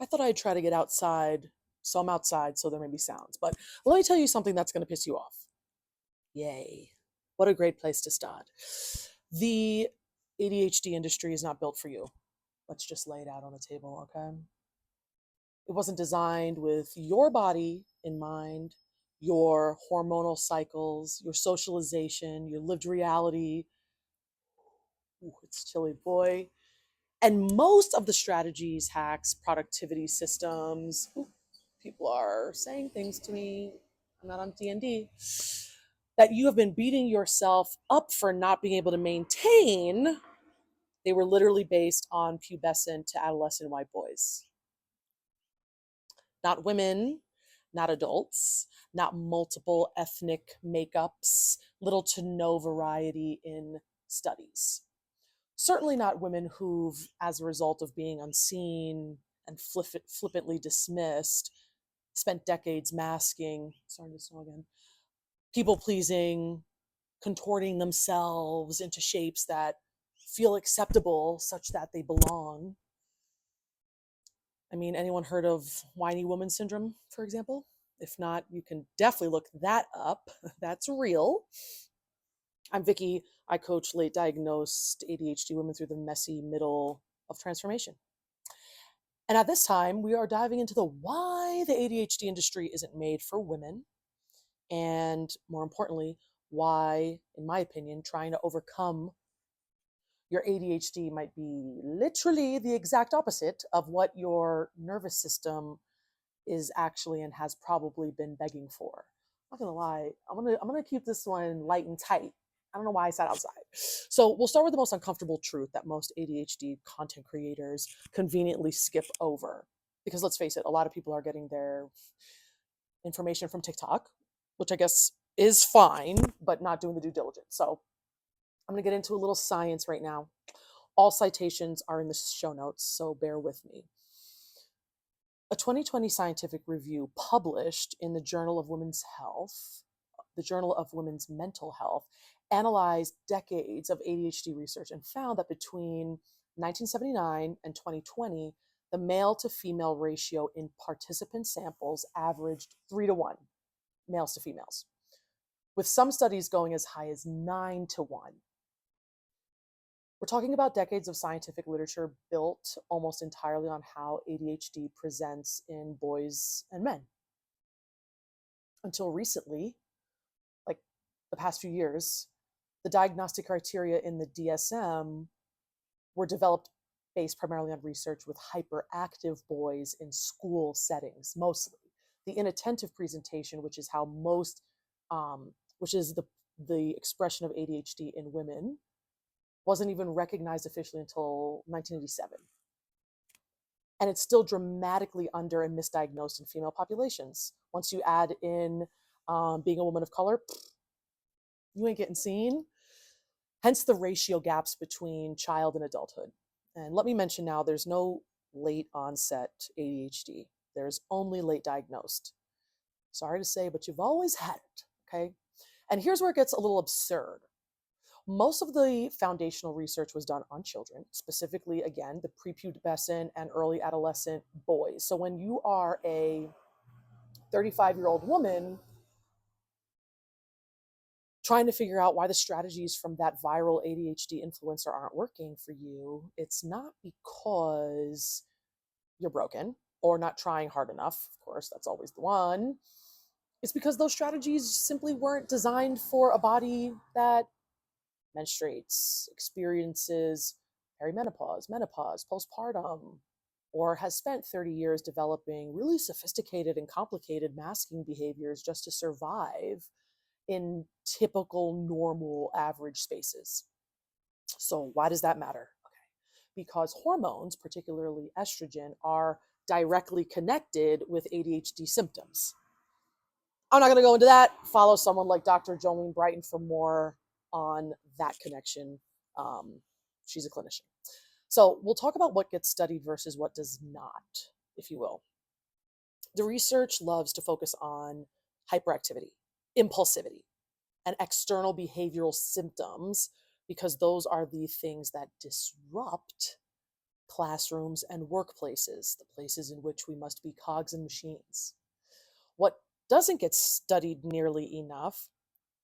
I thought I'd try to get outside, so I'm outside, so there may be sounds. But let me tell you something that's going to piss you off. Yay. What a great place to start. The ADHD industry is not built for you. Let's just lay it out on the table, okay? It wasn't designed with your body in mind, your hormonal cycles, your socialization, your lived reality. Ooh, it's chilly, boy. And most of the strategies, hacks, productivity systems, ooh, people are saying things to me. I'm not on D&D, that you have been beating yourself up for not being able to maintain. They were literally based on pubescent to adolescent white boys, not women, not adults, not multiple ethnic makeups, little to no variety in studies. Certainly not women who've, as a result of being unseen and flippantly dismissed, spent decades masking, starting to snow again, people pleasing, contorting themselves into shapes that feel acceptable such that they belong. I mean, anyone heard of whiny woman syndrome, for example? If not, you can definitely look that up. That's real. I'm Viki. I coach late diagnosed ADHD women through the messy middle of transformation. And at this time, we are diving into the why the ADHD industry isn't made for women, and more importantly, why, in my opinion, trying to overcome your ADHD might be literally the exact opposite of what your nervous system is actually and has probably been begging for. I'm not gonna lie, I'm gonna keep this one light and tight. I don't know why I sat outside. So we'll start with the most uncomfortable truth that most ADHD content creators conveniently skip over. Because let's face it, a lot of people are getting their information from TikTok, which I guess is fine, but not doing the due diligence. So I'm gonna get into a little science right now. All citations are in the show notes, so bear with me. A 2020 scientific review published in the Journal of Women's Health, the Journal of Women's Mental Health, analyzed decades of ADHD research and found that between 1979 and 2020, the male to female ratio in participant samples averaged 3 to 1, males to females, with some studies going as high as 9 to 1. We're talking about decades of scientific literature built almost entirely on how ADHD presents in boys and men. Until recently, like the past few years, the diagnostic criteria in the DSM were developed based primarily on research with hyperactive boys in school settings, mostly. The inattentive presentation, which is how most, which is the expression of ADHD in women, wasn't even recognized officially until 1987. And it's still dramatically under and misdiagnosed in female populations. Once you add in being a woman of color, you ain't getting seen. Hence the ratio gaps between child and adulthood. And let me mention now, there's no late onset ADHD. There's only late diagnosed. Sorry to say, but you've always had it, okay? And here's where it gets a little absurd. Most of the foundational research was done on children, specifically, again, the prepubescent and early adolescent boys. So when you are a 35-year-old woman trying to figure out why the strategies from that viral ADHD influencer aren't working for you, it's not because you're broken or not trying hard enough. Of course, that's always the one. It's because those strategies simply weren't designed for a body that menstruates, experiences perimenopause, menopause, postpartum, or has spent 30 years developing really sophisticated and complicated masking behaviors just to survive in typical, normal, average spaces. So, why does that matter? Okay. Because hormones, particularly estrogen, are directly connected with ADHD symptoms. I'm not going to go into that. Follow someone like Dr. Jolene Brighton for more on that connection. She's a clinician. So we'll talk about what gets studied versus what does not, if you will. The research loves to focus on hyperactivity, impulsivity, and external behavioral symptoms because those are the things that disrupt classrooms and workplaces, the places in which we must be cogs and machines. What doesn't get studied nearly enough,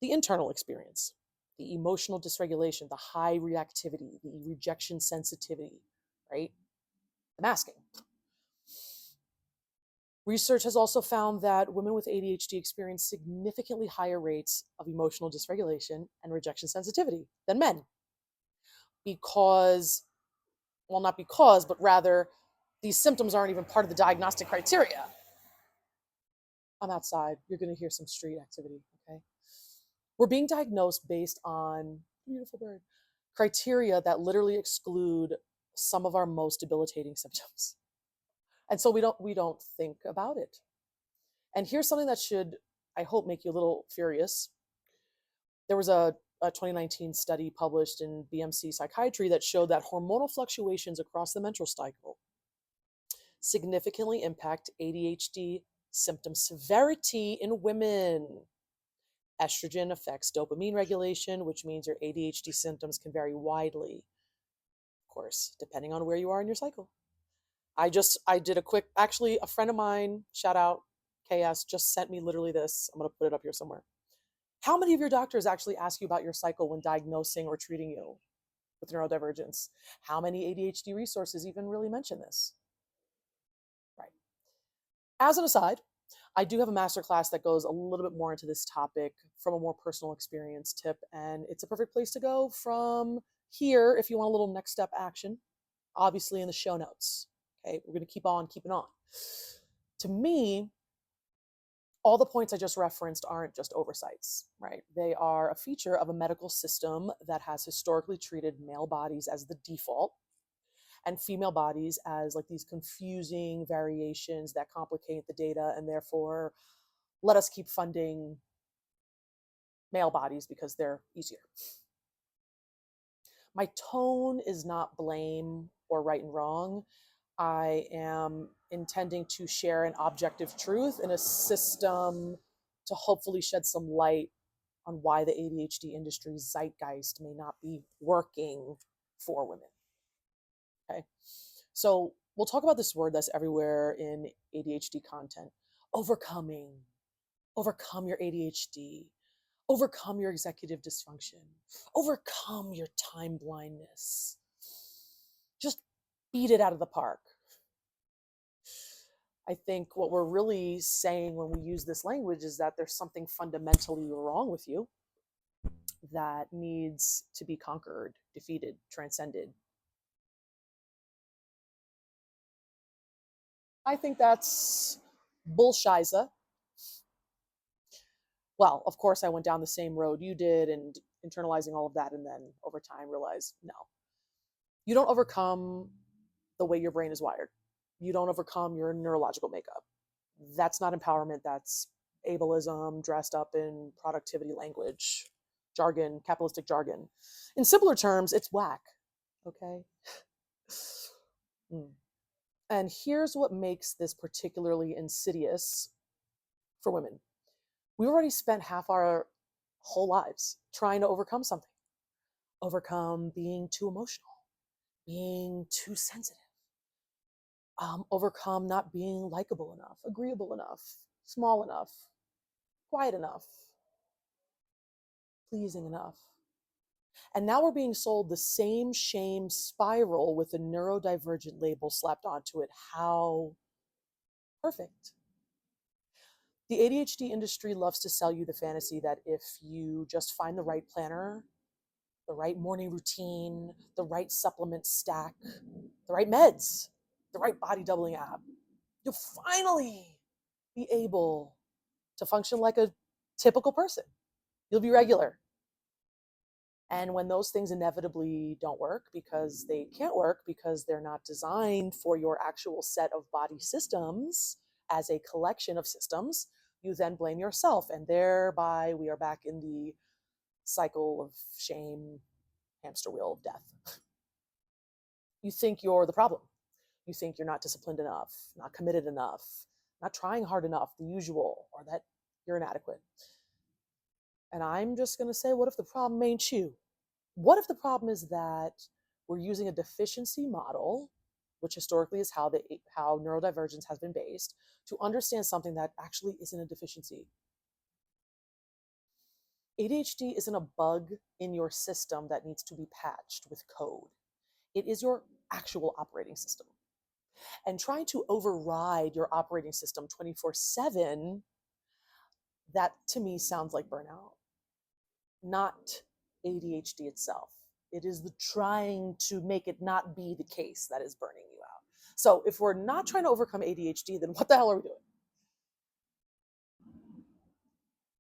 the internal experience, the emotional dysregulation, the high reactivity, the rejection sensitivity, right? The masking. Research has also found that women with ADHD experience significantly higher rates of emotional dysregulation and rejection sensitivity than men because, well, not because, but rather these symptoms aren't even part of the diagnostic criteria. I'm outside. You're going to hear some street activity, okay? We're being diagnosed based on, beautiful bird, criteria that literally exclude some of our most debilitating symptoms. And so we don't think about it. And here's something that should, I hope, make you a little furious. There was a 2019 study published in BMC Psychiatry that showed that hormonal fluctuations across the menstrual cycle significantly impact ADHD symptom severity in women. Estrogen affects dopamine regulation, which means your ADHD symptoms can vary widely, of course, depending on where you are in your cycle. I did a quick, actually, a friend of mine, shout out KS, just sent me literally this. I'm going to put it up here somewhere. How many of your doctors actually ask you about your cycle when diagnosing or treating you with neurodivergence? How many ADHD resources even really mention this? Right. As an aside, I do have a masterclass that goes a little bit more into this topic from a more personal experience tip, and it's a perfect place to go from here if you want a little next step action, obviously in the show notes. Okay, we're going to keep on keeping on. To me, all the points I just referenced aren't just oversights, right? They are a feature of a medical system that has historically treated male bodies as the default and female bodies as like these confusing variations that complicate the data and therefore let us keep funding male bodies because they're easier. My tone is not blame or right and wrong. I am intending to share an objective truth in a system to hopefully shed some light on why the ADHD industry's zeitgeist may not be working for women. Okay. So we'll talk about this word that's everywhere in ADHD content: overcoming. Overcome your ADHD. Overcome your executive dysfunction. Overcome your time blindness. Just beat it out of the park. I think what we're really saying when we use this language is that there's something fundamentally wrong with you that needs to be conquered, defeated, transcended. I think that's bullshiza. Well, of course, I went down the same road you did and internalizing all of that, and then over time realized no, you don't overcome the way your brain is wired. You don't overcome your neurological makeup. That's not empowerment. That's ableism dressed up in productivity language, jargon, capitalistic jargon. In simpler terms, it's whack. Okay. Mm. And here's what makes this particularly insidious for women. We already spent half our whole lives trying to overcome something, overcome being too emotional, being too sensitive, overcome not being likable enough, agreeable enough, small enough, quiet enough, pleasing enough. And now we're being sold the same shame spiral with a neurodivergent label slapped onto it. How perfect. The ADHD industry loves to sell you the fantasy that if you just find the right planner, the right morning routine, the right supplement stack, the right meds, the right body doubling app, you'll finally be able to function like a typical person. You'll be regular. And when those things inevitably don't work because they can't work because they're not designed for your actual set of body systems as a collection of systems, you then blame yourself. And thereby we are back in the cycle of shame, hamster wheel of death. You think you're the problem. You think you're not disciplined enough, not committed enough, not trying hard enough, the usual, or that you're inadequate. And I'm just going to say, what if the problem ain't you? What if the problem is that we're using a deficiency model which historically is how neurodivergence has been based, to understand something that actually isn't a deficiency. ADHD isn't a bug in your system that needs to be patched with code. It is your actual operating system. And trying to override your operating system 24/7, that to me sounds like burnout, not ADHD itself. It is the trying to make it not be the case that is burning you out. So if we're not trying to overcome ADHD, then what the hell are we doing?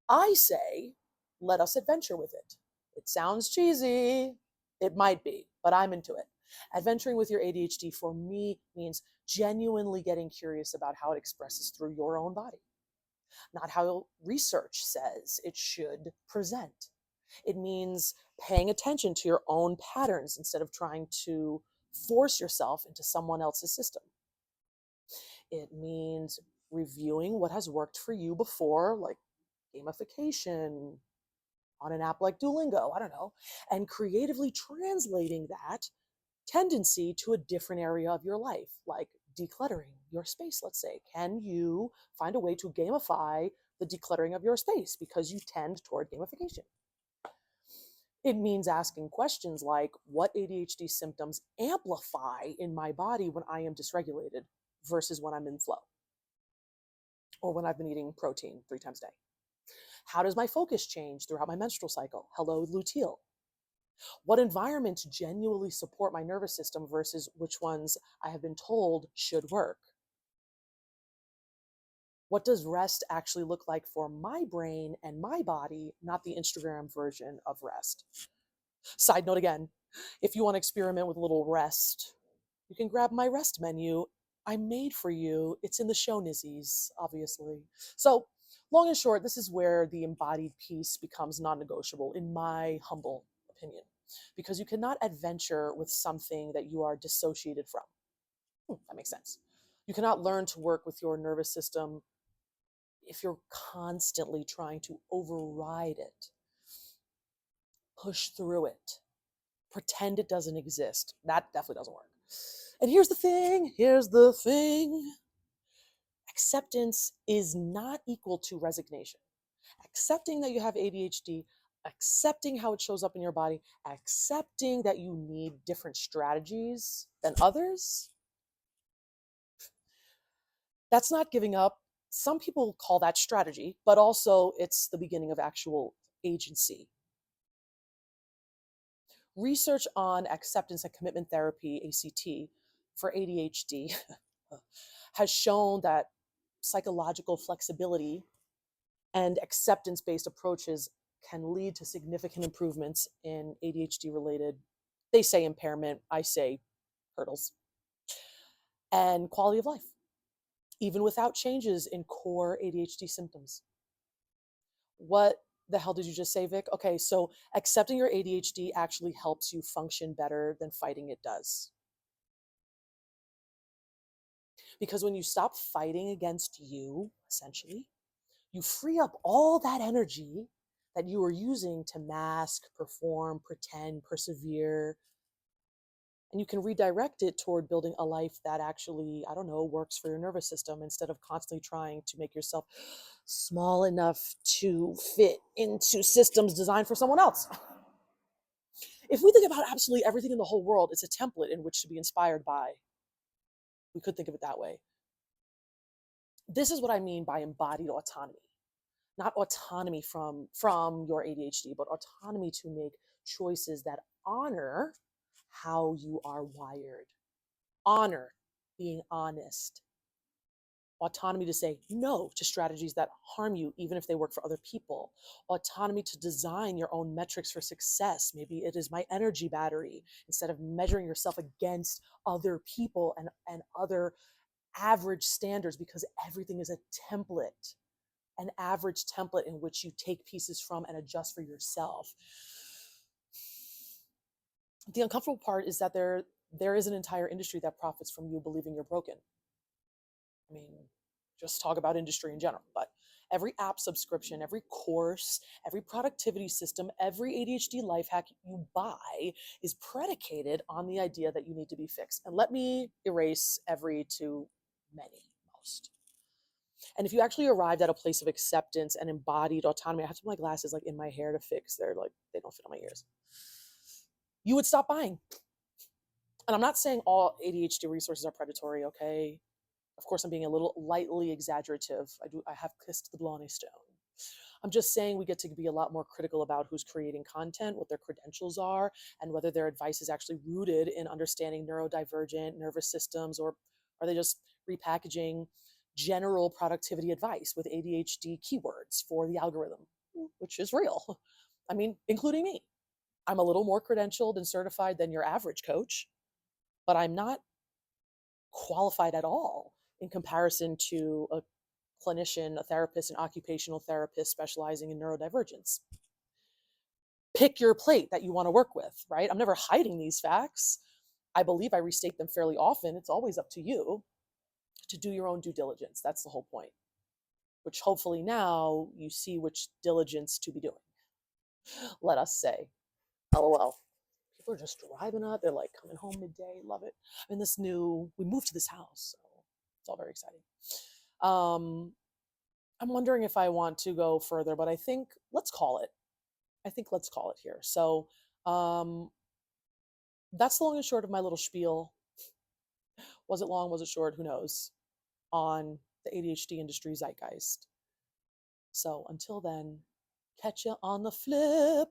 I say, let us adventure with it. It sounds cheesy. It might be, but I'm into it. Adventuring with your ADHD for me means genuinely getting curious about how it expresses through your own body, not how research says it should present. It means paying attention to your own patterns instead of trying to force yourself into someone else's system. It means reviewing what has worked for you before, like gamification on an app like Duolingo, I don't know, and creatively translating that tendency to a different area of your life, like decluttering your space, let's say. Can you find a way to gamify the decluttering of your space because you tend toward gamification? It means asking questions like, what ADHD symptoms amplify in my body when I am dysregulated versus when I'm in flow, or when I've been eating protein 3 times a day? How does my focus change throughout my menstrual cycle? Hello, luteal. What environments genuinely support my nervous system versus which ones I have been told should work? What does rest actually look like for my brain and my body, not the Instagram version of rest? Side note again, if you want to experiment with a little rest, you can grab my rest menu. I made for you. It's in the show nizzies, obviously. So, long and short, this is where the embodied piece becomes non negotiable, in my humble opinion, because you cannot adventure with something that you are dissociated from. That makes sense. You cannot learn to work with your nervous system if you're constantly trying to override it, push through it, pretend it doesn't exist. That definitely doesn't work. And here's the thing. Acceptance is not equal to resignation. Accepting that you have ADHD, accepting how it shows up in your body, accepting that you need different strategies than others, that's not giving up. Some people call that strategy, but also it's the beginning of actual agency. Research on acceptance and commitment therapy, ACT, for ADHD has shown that psychological flexibility and acceptance based approaches can lead to significant improvements in ADHD related, they say impairment, I say hurdles, and quality of life, even without changes in core ADHD symptoms. What the hell did you just say, Vic? Okay, so accepting your ADHD actually helps you function better than fighting it does. Because when you stop fighting against you, essentially, you free up all that energy that you were using to mask, perform, pretend, persevere, and you can redirect it toward building a life that actually, I don't know, works for your nervous system instead of constantly trying to make yourself small enough to fit into systems designed for someone else. If we think about absolutely everything in the whole world, it's a template in which to be inspired by. We could think of it that way. This is what I mean by embodied autonomy. Not autonomy from your ADHD, but autonomy to make choices that honor how you are wired. Honor being honest. Autonomy to say no to strategies that harm you, even if they work for other people. Autonomy to design your own metrics for success. Maybe it is my energy battery, instead of measuring yourself against other people and other average standards, because everything is a template, an average template in which you take pieces from and adjust for yourself. The uncomfortable part is that there is an entire industry that profits from you believing you're broken. I mean, just talk about industry in general, but Every app subscription, every course, every productivity system, every ADHD life hack you buy is predicated on the idea that you need to be fixed. And let me erase every too many, most. And if you actually arrived at a place of acceptance and embodied autonomy, I have to put my glasses like in my hair to fix. They're like, they don't fit on my ears. You would stop buying. And I'm not saying all ADHD resources are predatory, okay? Of course, I'm being a little lightly exaggerative. I have kissed the Blarney Stone. I'm just saying we get to be a lot more critical about who's creating content, what their credentials are, and whether their advice is actually rooted in understanding neurodivergent nervous systems, or are they just repackaging general productivity advice with ADHD keywords for the algorithm, which is real. I mean, including me. I'm a little more credentialed and certified than your average coach, but I'm not qualified at all in comparison to a clinician, a therapist, an occupational therapist specializing in neurodivergence. Pick your plate that you want to work with, right? I'm never hiding these facts. I believe I restate them fairly often. It's always up to you to do your own due diligence. That's the whole point, which hopefully now you see which diligence to be doing. Let us say, LOL. People are just driving up. They're like coming home midday. Love it. I mean, we moved to this house, so it's all very exciting. I'm wondering if I want to go further, but I think let's call it. Let's call it here. So that's the long and short of my little spiel. Was it long? Was it short? Who knows? On the ADHD industry zeitgeist. So until then, catch you on the flip.